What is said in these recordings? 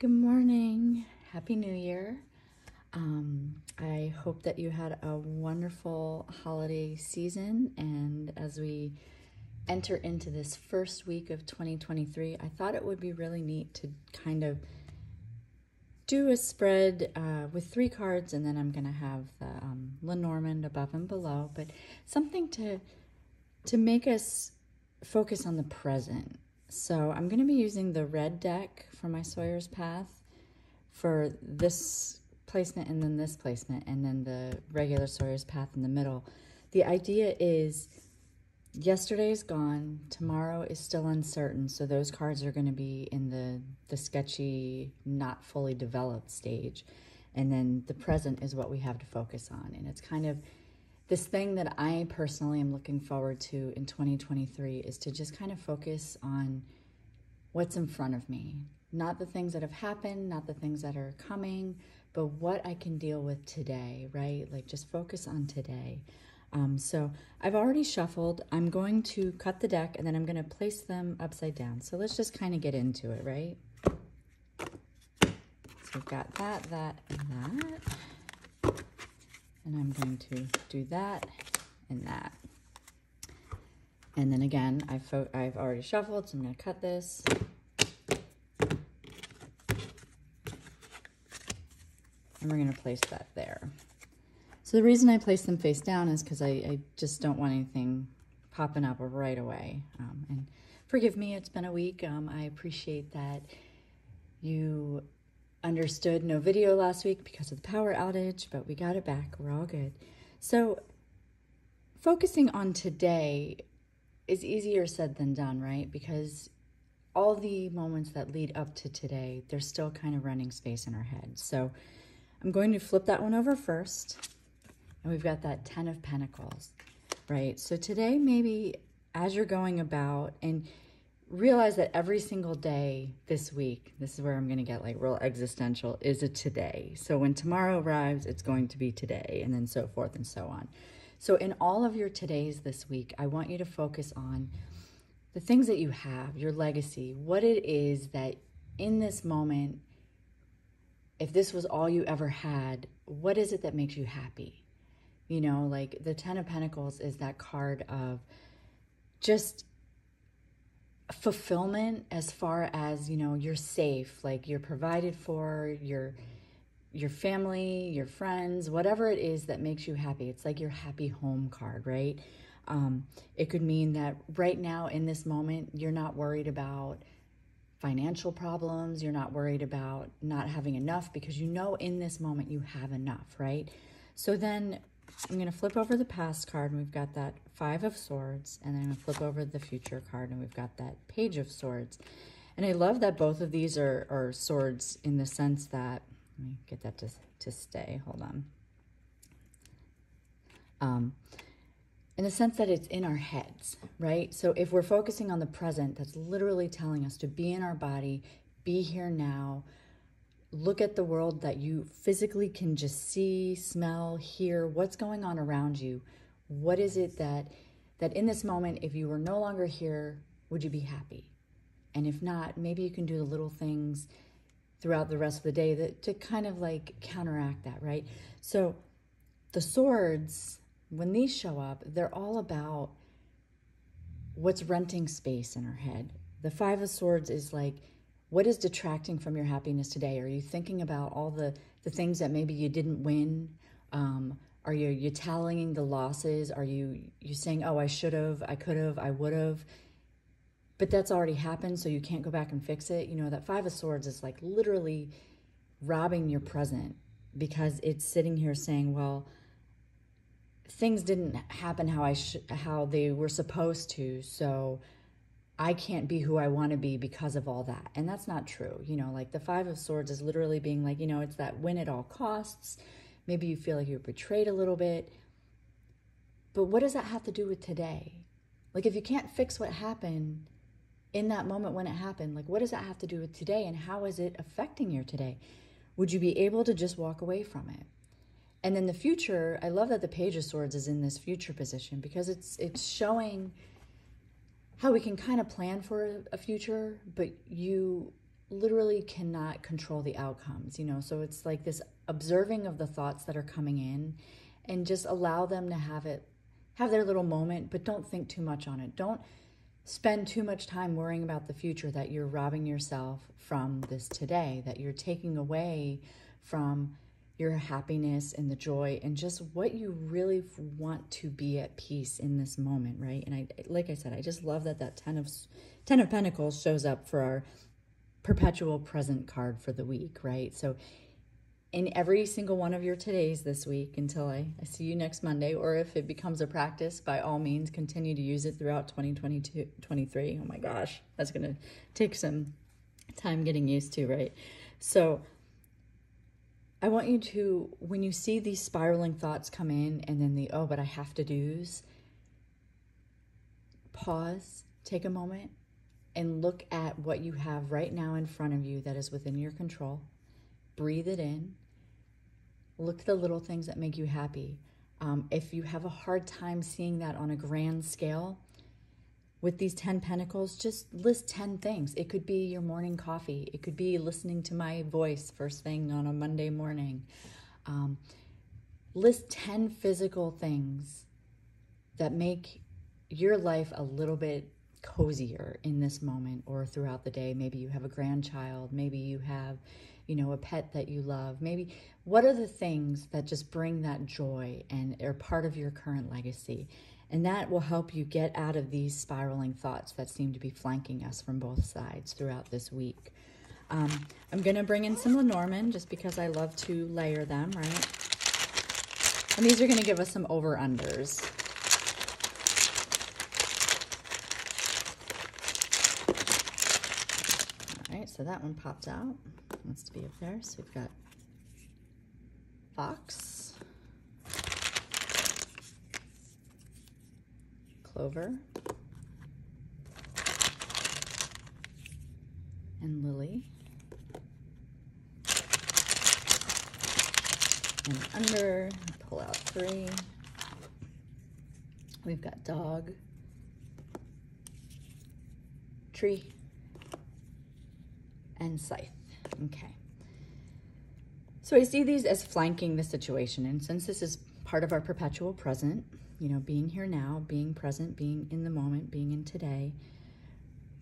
Good morning. Happy New Year. I hope that you had a wonderful holiday season. And as we enter into this first week of 2023, I thought it would be really neat to kind of do a spread with 3 cards, and then I'm going to have the Lenormand above and below, but something to make us focus on the present. So I'm going to be using the red deck for my Sawyer's Path for this placement and then this placement and then the regular Sawyer's Path in the middle. The idea is yesterday's gone, tomorrow is still uncertain, so those cards are going to be in the sketchy, not fully developed stage. And then the present is what we have to focus on. And it's kind of this thing that I personally am looking forward to in 2023 is to just kind of focus on what's in front of me. Not the things that have happened, not the things that are coming, but what I can deal with today, right? Like just focus on today. So I've already shuffled. I'm going to cut the deck and then I'm going to place them upside down. So let's just kind of get into it, right? So we've got that, and that. And I'm going to do that and that. And then again, I've already shuffled, so I'm going to cut this. And we're going to place that there. So the reason I place them face down is because I just don't want anything popping up right away. And forgive me, it's been a week. I appreciate that you understood no video last week because of the power outage, but we got it back. We're all good. So focusing on today is easier said than done, right? Because all the moments that lead up to today, they're still kind of running space in our head. So I'm going to flip that one over first. And we've got that 10 of Pentacles, right? So today, maybe as you're going about, and realize that every single day this week, this is where I'm going to get like real existential, is a today. So when tomorrow arrives, it's going to be today, and then so forth and so on. So in all of your todays this week, I want you to focus on the things that you have, your legacy, what it is that in this moment, if this was all you ever had, what is it that makes you happy? You know, like the 10 of Pentacles is that card of just fulfillment as far as, you know, you're safe, like you're provided for, your family, your friends, whatever it is that makes you happy. It's like your happy home card, right? It could mean that right now in this moment, you're not worried about financial problems. You're not worried about not having enough because you know in this moment you have enough, right? So then I'm going to flip over the past card, and we've got that 5 of Swords, and then I'm going to flip over the future card, and we've got that Page of Swords. And I love that both of these are swords in the sense that, let me get that to stay, hold on. In the sense that it's in our heads, right? So if we're focusing on the present, that's literally telling us to be in our body, be here now, look at the world that you physically can just see, smell, hear, what's going on around you. What is it that in this moment, if you were no longer here, would you be happy? And if not, maybe you can do the little things throughout the rest of the day that to kind of like counteract that, right? So the swords, when these show up, they're all about what's renting space in our head. The 5 of Swords is like, what is detracting from your happiness today? Are you thinking about all the things that maybe you didn't win? Are you tallying the losses? Are you saying, oh, I should have, I could have, I would have? But that's already happened, so you can't go back and fix it. You know, that 5 of Swords is like literally robbing your present because it's sitting here saying, well, things didn't happen how they were supposed to, so I can't be who I want to be because of all that. And that's not true. You know, like the 5 of Swords is literally being like, you know, it's that win at all costs. Maybe you feel like you're betrayed a little bit. But what does that have to do with today? Like if you can't fix what happened in that moment when it happened, like what does that have to do with today, and how is it affecting your today? Would you be able to just walk away from it? And then the future, I love that the Page of Swords is in this future position because it's showing how we can kind of plan for a future, but you literally cannot control the outcomes, you know? So it's like this observing of the thoughts that are coming in, and just allow them to have their little moment, but don't think too much on it. Don't spend too much time worrying about the future, that you're robbing yourself from this today, that you're taking away from your happiness and the joy and just what you really want to be at peace in this moment, right? And like I said, I just love that Ten of Pentacles shows up for our Perpetual Present card for the week, right? So in every single one of your todays this week, until I see you next Monday, or if it becomes a practice, by all means, continue to use it throughout 2023. Oh my gosh, that's going to take some time getting used to, right? So I want you to, when you see these spiraling thoughts come in, and then oh, but I have to do's, pause, take a moment, and look at what you have right now in front of you that is within your control. Breathe it in. Look at the little things that make you happy. If you have a hard time seeing that on a grand scale, with these 10 Pentacles, just list 10 things. It could be your morning coffee. It could be listening to my voice first thing on a Monday morning. List 10 physical things that make your life a little bit cozier in this moment or throughout the day. Maybe you have a grandchild. Maybe you have, you know, a pet that you love. Maybe what are the things that just bring that joy and are part of your current legacy? And that will help you get out of these spiraling thoughts that seem to be flanking us from both sides throughout this week. I'm going to bring in some Lenormand just because I love to layer them, right? And these are going to give us some over-unders. All right, so that one popped out. Wants to be up there. So we've got Fox, Clover, and Lily. And under, pull out 3. We've got Dog, Tree, and Scythe. Okay. So I see these as flanking the situation. And since this is part of our perpetual present, you know, being here now, being present, being in the moment, being in today,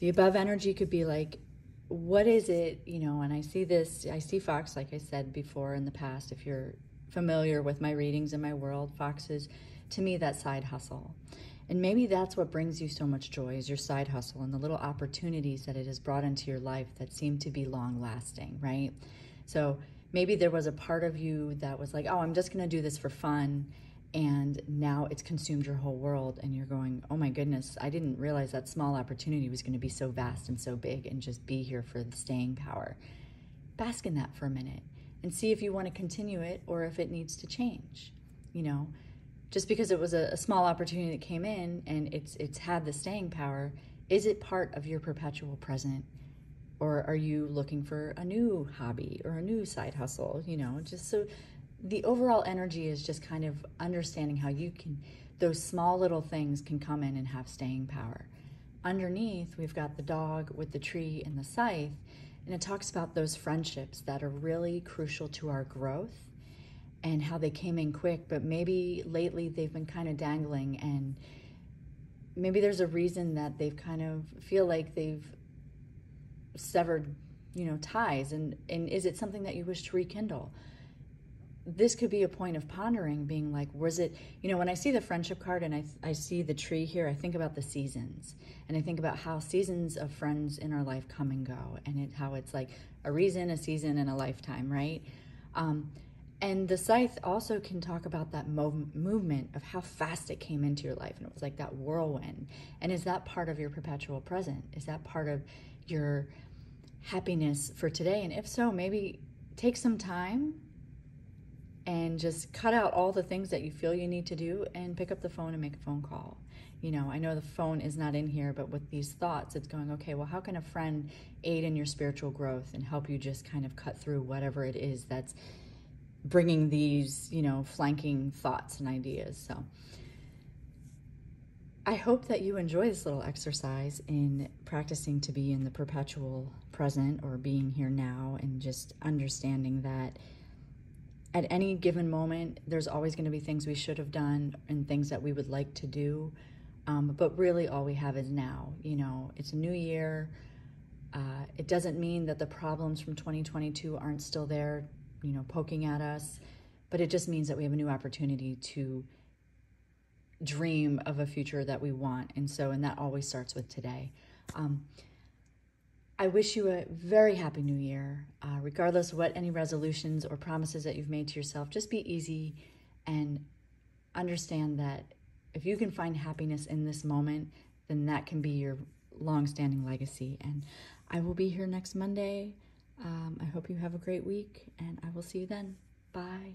the above energy could be like, what is it, you know, and I see this, I see Fox, like I said before in the past, if you're familiar with my readings in my world, Fox is, to me, that side hustle. And maybe that's what brings you so much joy, is your side hustle and the little opportunities that it has brought into your life that seem to be long lasting, right? So maybe there was a part of you that was like, oh, I'm just going to do this for fun. And now it's consumed your whole world. And you're going, oh my goodness, I didn't realize that small opportunity was going to be so vast and so big and just be here for the staying power. Bask in that for a minute and see if you want to continue it or if it needs to change. You know, just because it was a small opportunity that came in and it's had the staying power, is it part of your perpetual present? Or are you looking for a new hobby or a new side hustle? You know, just so the overall energy is just kind of understanding how you can, those small little things can come in and have staying power. Underneath, we've got the Dog with the Tree and the Scythe, and it talks about those friendships that are really crucial to our growth and how they came in quick, but maybe lately they've been kind of dangling, and maybe there's a reason that they've kind of feel like they've severed, you know, ties, and is it something that you wish to rekindle? This could be a point of pondering, being like, was it, you know, when I see the friendship card and I see the tree here, I think about the seasons, and I think about how seasons of friends in our life come and go, and how it's like a reason, a season, and a lifetime, right? And the Scythe also can talk about that movement of how fast it came into your life, and it was like that whirlwind. And is that part of your perpetual present? Is that part of your happiness for today? And if so, maybe take some time and just cut out all the things that you feel you need to do and pick up the phone and make a phone call. You know, I know the phone is not in here, but with these thoughts, it's going, okay, well, how can a friend aid in your spiritual growth and help you just kind of cut through whatever it is that's bringing these, you know, flanking thoughts and ideas? So I hope that you enjoy this little exercise in practicing to be in the perpetual present, or being here now, and just understanding that at any given moment, there's always going to be things we should have done and things that we would like to do. But really all we have is now. You know, it's a new year. It doesn't mean that the problems from 2022 aren't still there, you know, poking at us, but it just means that we have a new opportunity to dream of a future that we want. And that always starts with today. I wish you a very happy new year. Regardless of what any resolutions or promises that you've made to yourself, just be easy and understand that if you can find happiness in this moment, then that can be your long-standing legacy. And I will be here next Monday. I hope you have a great week, and I will see you then. Bye.